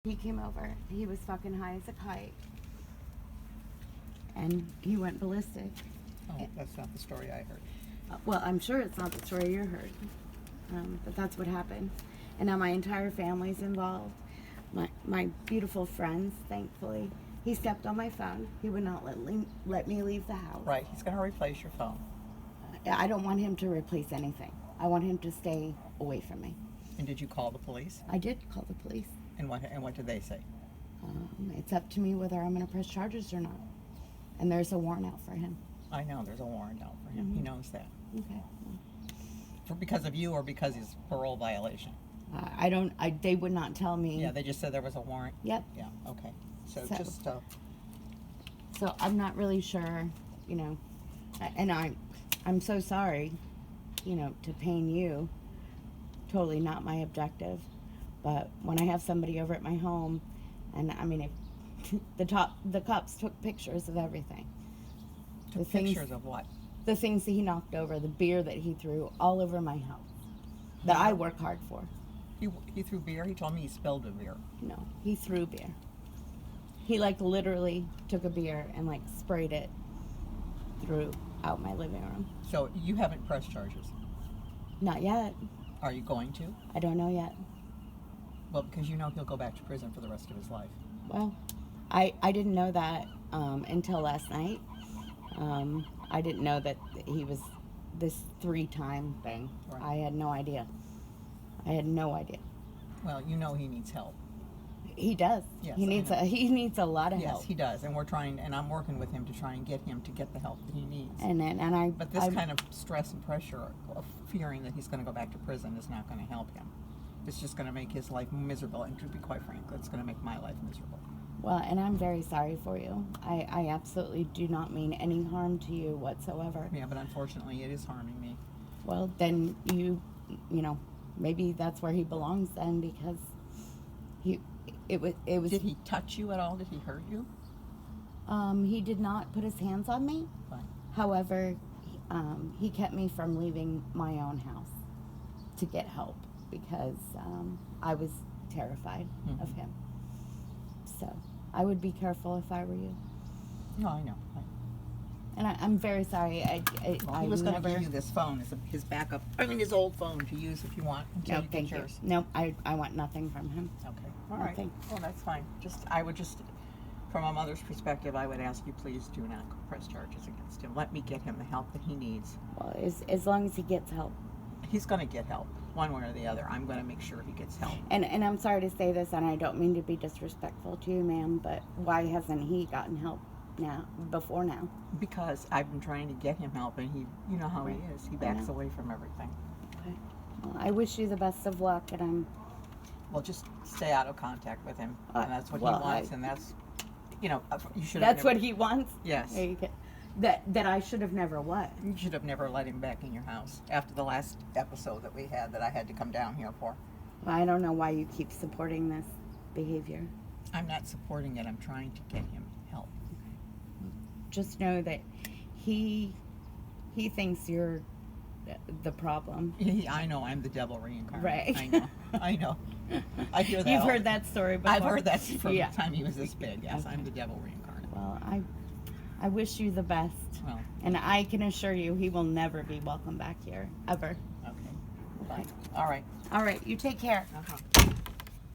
He came over. He was fucking high as a kite. And he went ballistic. Oh, that's not the story I heard. Well, I'm sure it's not the story you heard. But that's what happened. And now my entire family's involved. My beautiful friends, thankfully. He stepped on my phone. He would not let me leave the house. Right, he's going to replace your phone. I don't want him to replace anything. I want him to stay away from me. And did you call the police? I did call the police. And what did they say? It's up to me whether I'm going to press charges or not. And there's a warrant out for him. I know there's a warrant out for him. Mm-hmm. He knows that. Okay. Because of you or because he's parole violation? They would not tell me. Yeah, they just said there was a warrant? Yep. Yeah, okay. So just... So I'm not really sure, and I'm so sorry, to pain you. Totally not my objective. But when I have somebody over at my home, and I mean, the cops took pictures of everything. Pictures of what? The things that he knocked over, the beer that he threw all over my house, that I work hard for. He threw beer? He told me he spilled the beer. No, he threw beer. He literally took a beer and sprayed it throughout my living room. So you haven't pressed charges? Not yet. Are you going to? I don't know yet. Well, because he'll go back to prison for the rest of his life. Well, I didn't know that until last night. I didn't know that he was this 3-time thing. Right. I had no idea. Well, he needs help. He does. Yes, he needs a lot of help. Yes, he does, and I'm working with him to try and get him to get the help that he needs. But this kind of stress and pressure of fearing that he's going to go back to prison is not going to help him. It's just going to make his life miserable, and to be quite frank, it's going to make my life miserable. Well, and I'm very sorry for you. I absolutely do not mean any harm to you whatsoever. Yeah, but unfortunately, it is harming me. Well, then maybe that's where he belongs then, because it was. Did he touch you at all? Did he hurt you? He did not put his hands on me. Fine. However, he kept me from leaving my own house to get help because I was terrified of him. So I would be careful if I were you. No, I know. And I'm very sorry. He was going to give you this phone as his backup. His old phone to use if you want. No, thank you. No, I want nothing from him. Okay. All right. Nothing. Well, that's fine. I would from a mother's perspective, I would ask you please do not press charges against him. Let me get him the help that he needs. Well, as long as he gets help. He's going to get help, one way or the other. I'm going to make sure he gets help. And I'm sorry to say this, and I don't mean to be disrespectful to you, ma'am, but why hasn't he gotten help before now? Because I've been trying to get him help, and you know how he is. He backs away from everything. Okay. Well, I wish you the best of luck, and Well, just stay out of contact with him, and that's what he wants, and that's, you should. That's what he wants. Yes. There you go. That I should have never what? You should have never let him back in your house after the last episode that we had that I had to come down here for. Well, I don't know why you keep supporting this behavior. I'm not supporting it. I'm trying to get him help. Just know that he thinks you're the problem. I know I'm the devil reincarnated. Right. I know. I know. I hear that. You've heard that story before. I've heard that from the time he was this big. Yes, okay. I'm the devil reincarnated. Well, I wish you the best. Well, and I can assure you he will never be welcome back here, ever. Okay. Bye. All right. All right, you take care. Uh-huh.